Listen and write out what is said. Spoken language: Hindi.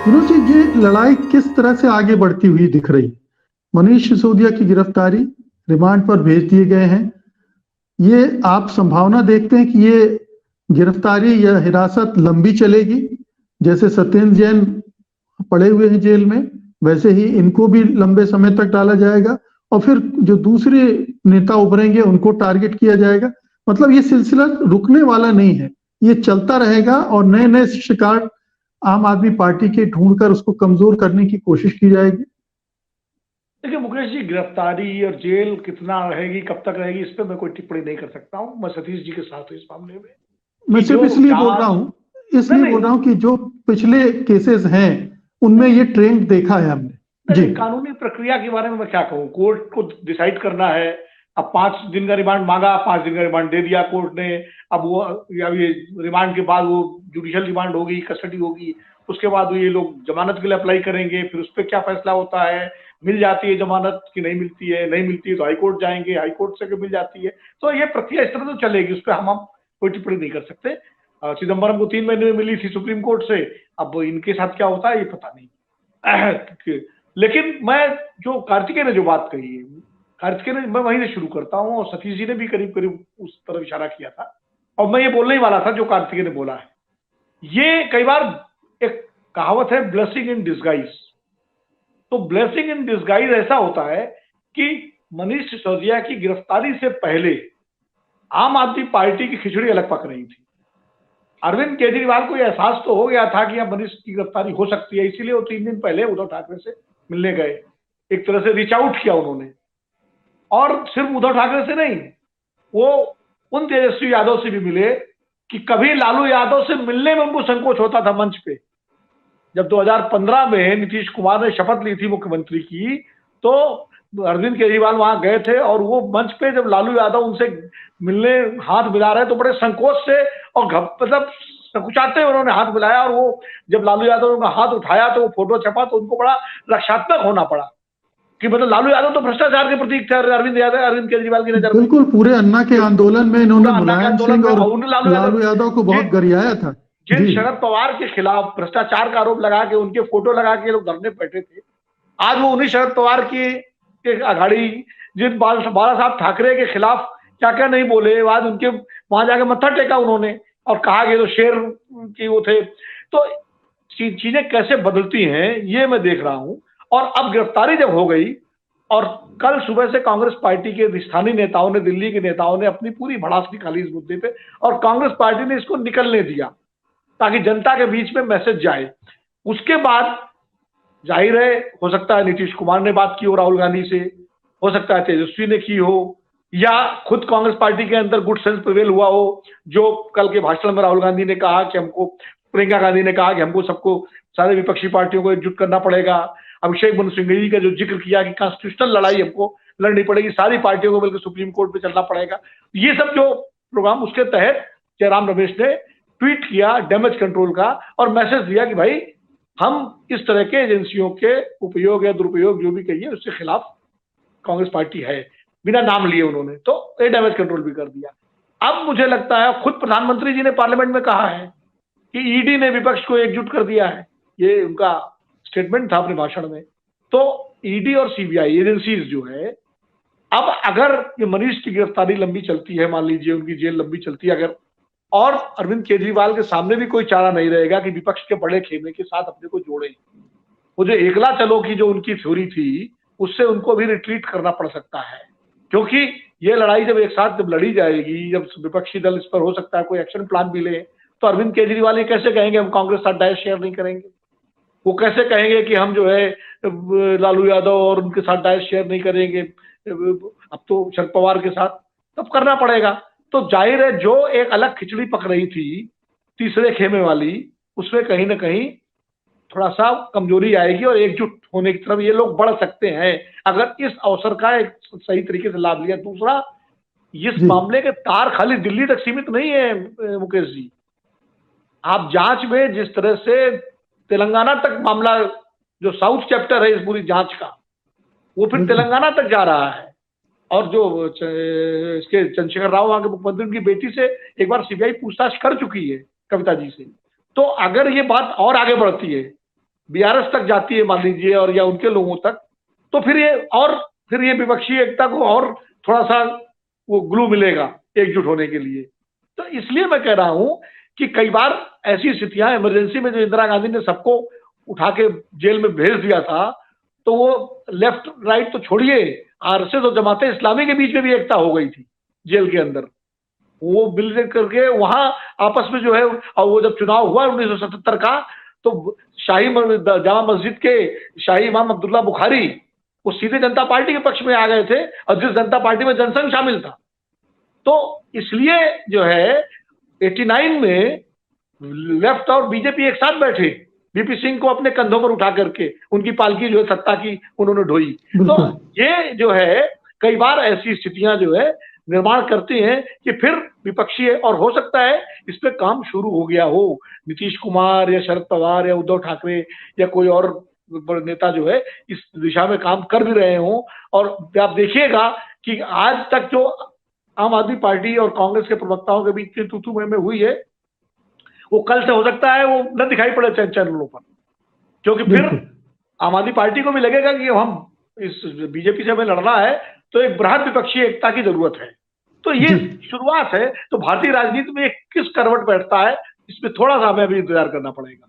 मनोज जी, ये लड़ाई किस तरह से आगे बढ़ती हुई दिख रही? मनीष सिसोदिया की गिरफ्तारी, रिमांड पर भेज दिए गए हैं। ये आप संभावना देखते हैं कि ये गिरफ्तारी या हिरासत लंबी चलेगी? जैसे सत्येंद्र जैन पड़े हुए हैं जेल में, वैसे ही इनको भी लंबे समय तक डाला जाएगा और फिर जो दूसरे नेता उभरेंगे उनको टारगेट किया जाएगा। मतलब ये सिलसिला रुकने वाला नहीं है, ये चलता रहेगा और नए नए शिकार आम आदमी पार्टी के ढूंढकर उसको कमजोर करने की कोशिश की जाएगी। देखिए मुकेश जी, गिरफ्तारी और जेल कितना रहेगी, कब तक रहेगी, इस पर मैं कोई टिप्पणी नहीं कर सकता हूं। मैं सतीश जी के साथ हूं इस मामले में मैं कि सिर्फ जो इसलिए बोल रहा जांच। हूं नहीं इसलिए नहीं बोल रहा हूं कि जो पिछले केसेस हैं उनमें ये ट्रेंड देखा है हमने नहीं जी। नहीं, कानूनी प्रक्रिया के बारे में मैं क्या कहूँ। कोर्ट को डिसाइड करना है। अब 5 दिन का रिमांड मांगा, 5 दिन का रिमांड दे दिया कोर्ट ने। अब वो अब ये रिमांड के बाद वो जुडिशियल रिमांड होगी, कस्टडी होगी। उसके बाद ये लोग जमानत के लिए अप्लाई करेंगे, फिर उस पर क्या फैसला होता है, मिल जाती है जमानत कि नहीं मिलती है, नहीं मिलती है तो हाईकोर्ट जाएंगे, हाईकोर्ट से मिल जाती है। तो ये प्रक्रिया इस तरह तो चलेगी, उस पर हम कोई टिप्पणी नहीं कर सकते। चिदम्बरम को 3 महीने में मिली थी सुप्रीम कोर्ट से, अब इनके साथ क्या होता है ये पता नहीं। लेकिन मैं जो कार्तिकेय ने जो बात कही है, कार्तिकेय ने, मैं वहीं से शुरू करता हूं और सतीश जी ने भी करीब करीब उस तरफ इशारा किया था। और मैं ये बोलने ही वाला था जो कार्तिकेय ने बोला है। ये कई बार एक कहावत है, ब्लेसिंग इन डिस्गाइज। तो ब्लेसिंग इन डिस्गाइज ऐसा होता है कि मनीष सिसोदिया की गिरफ्तारी से पहले आम आदमी पार्टी की खिचड़ी अलग पक रही थी। अरविंद केजरीवाल को यह एहसास तो हो गया था कि अब मनीष की गिरफ्तारी हो सकती है, इसीलिए वो 3 दिन पहले उद्धव ठाकरे से मिलने गए। एक तरह से रीच आउट किया उन्होंने। और सिर्फ उद्धव ठाकरे से नहीं, वो उन तेजस्वी यादव से भी मिले कि कभी लालू यादव से मिलने में उनको संकोच होता था मंच पे। जब 2015 में नीतीश कुमार ने शपथ ली थी मुख्यमंत्री की, तो अरविंद केजरीवाल वहां गए थे और वो मंच पे जब लालू यादव उनसे मिलने हाथ मिला रहे तो बड़े संकोच से और मतलब संकुचाते उन्होंने हाथ मिलाया। और वो जब लालू यादव ने उनका हाथ उठाया तो वो फोटो छपा तो उनको बड़ा रक्षात्मक होना पड़ा कि मतलब लालू यादव तो भ्रष्टाचार के प्रतीक थे अरविंद केजरीवाल की नजर में। बिल्कुल, पूरे अन्ना के जो आंदोलन में इन्होंने पूरा अन्ना के मुलायम आंदोलन सिंह में और और लालू यादव को बहुत जिन गरियाया था जिन जी। शरद पवार के खिलाफ भ्रष्टाचार का आरोप लगा के उनके फोटो लगा के लोग धरने बैठे थे, आज वो उन्हीं शरद पवार की अघाड़ी, जिन बाला साहब ठाकरे के खिलाफ क्या क्या नहीं बोले, आज उनके वहां जाके मत्था टेका उन्होंने और कहा कि तो शेर की वो थे। तो चीजें कैसे बदलती हैं ये मैं देख रहा हूं। और अब गिरफ्तारी जब हो गई और कल सुबह से कांग्रेस पार्टी के स्थानीय नेताओं ने, दिल्ली के नेताओं ने अपनी पूरी भड़ास निकाली इस मुद्दे पे और कांग्रेस पार्टी ने इसको निकलने दिया ताकि जनता के बीच में मैसेज जाए। उसके बाद जाहिर है, हो सकता है नीतीश कुमार ने बात की हो राहुल गांधी से, हो सकता है तेजस्वी ने की हो, या खुद कांग्रेस पार्टी के अंदर गुड सेंस प्रिवेल हुआ हो। जो कल के भाषण में राहुल गांधी ने कहा कि हमको, प्रियंका गांधी ने कहा कि हमको सबको, सारे विपक्षी पार्टियों को एकजुट करना पड़ेगा। अभिषेक मनु सिंघवी का जो जिक्र किया कि कॉन्स्टिट्यूशनल लड़ाई हमको लड़नी पड़ेगी, सारी पार्टियों को मिलकर सुप्रीम कोर्ट पे चलना पड़ेगा। ये सब जो प्रोग्राम, उसके तहत जयराम रमेश ने ट्वीट किया डैमेज कंट्रोल का और मैसेज दिया कि भाई हम इस तरह के एजेंसियों के उपयोग या दुरुपयोग जो भी कहिए उसके खिलाफ कांग्रेस पार्टी है, बिना नाम लिए उन्होंने तो ये डैमेज कंट्रोल भी कर दिया। अब मुझे लगता है खुद प्रधानमंत्री जी ने पार्लियामेंट में कहा है कि ईडी ने विपक्ष को एकजुट कर दिया है, ये उनका स्टेटमेंट था अपने भाषण में। तो ईडी और सीबीआई एजेंसीज जो है, अब अगर ये मनीष की गिरफ्तारी लंबी चलती है, मान लीजिए उनकी जेल लंबी चलती है अगर, और अरविंद केजरीवाल के सामने भी कोई चारा नहीं रहेगा कि विपक्ष के बड़े खेमे के साथ अपने को जोड़े, वो जो एकला चलो की जो उनकी थ्योरी थी उससे उनको भी रिट्रीट करना पड़ सकता है। क्योंकि ये लड़ाई जब एक साथ जब लड़ी जाएगी, जब विपक्षी दल इस पर हो सकता है कोई एक्शन प्लान भी ले, तो अरविंद केजरीवाल ये कैसे कहेंगे हम कांग्रेस साथ डाइस शेयर नहीं करेंगे। वो कैसे कहेंगे कि हम जो है लालू यादव और उनके साथ डाइस शेयर नहीं करेंगे, अब तो शरद पवार के साथ तब करना पड़ेगा। तो जाहिर है जो एक अलग खिचड़ी पक रही थी तीसरे खेमे वाली, उसमें कहीं ना कहीं थोड़ा सा कमजोरी आएगी और एकजुट होने की तरफ ये लोग बढ़ सकते हैं अगर इस अवसर का एक सही तरीके से लाभ लिया। दूसरा, इस जी मामले के तार खाली दिल्ली तक सीमित नहीं है मुकेश जी। आप जांच में जिस तरह से तेलंगाना तक मामला, जो साउथ चैप्टर है इस पूरी जांच का, वो फिर बिल्कुल। तेलंगाना तक जा रहा है। और जो इसके चंद्रशेखर राव वहां के मुख्यमंत्री, उनकी बेटी से एक बार सीबीआई पूछताछ कर चुकी है, कविता जी से। तो अगर ये बात और आगे बढ़ती है बीआरएस तक जाती है मान लीजिए, और या उनके लोगों तक, तो फिर ये विपक्षी एकता को और थोड़ा सा वो ग्लू मिलेगा एकजुट होने के लिए। तो इसलिए मैं कह रहा हूं कि कई बार ऐसी स्थितियां, इमरजेंसी में जो इंदिरा गांधी ने सबको उठा के जेल में भेज दिया था, तो वो लेफ्ट राइट तो छोड़िए, आरएसएस और जमाते इस्लामी के बीच में भी एकता हो गई थी जेल के अंदर। वो मिल करके वहां आपस में जो है, और वो जब चुनाव हुआ 1977 का, तो जामा मस्जिद के शाही इमाम अब्दुल्ला बुखारी वो सीधे जनता पार्टी के पक्ष में आ गए थे, और जिस जनता पार्टी में जनसंघ शामिल था। तो इसलिए जो है 89 में लेफ्ट और बीजेपी एक साथ बैठे, वीपी सिंह को अपने कंधों पर उठा करके उनकी पालकी जो है सत्ता की उन्होंने ढोई। तो ये जो है कई बार ऐसी स्थितियां जो है निर्माण करती हैं कि फिर विपक्षी है, और हो सकता है इस पे काम शुरू हो गया हो, नीतीश कुमार या शरद पवार या उद्धव ठाकरे या कोई और बड़े नेता जो है इस दिशा में काम कर भी रहे हों। और आप देखिएगा कि आज तक जो आम आदमी पार्टी और कांग्रेस के प्रवक्ताओं के बीच की तू में हुई है, वो कल से हो सकता है वो न दिखाई पड़े चैनलों पर, क्योंकि फिर आम आदमी पार्टी को भी लगेगा कि हम इस बीजेपी से हमें लड़ना है, तो एक बृहद विपक्षी एकता की जरूरत है। तो ये शुरुआत है। तो भारतीय राजनीति में किस करवट बैठता है, इसमें थोड़ा सा हमें अभी इंतजार करना पड़ेगा।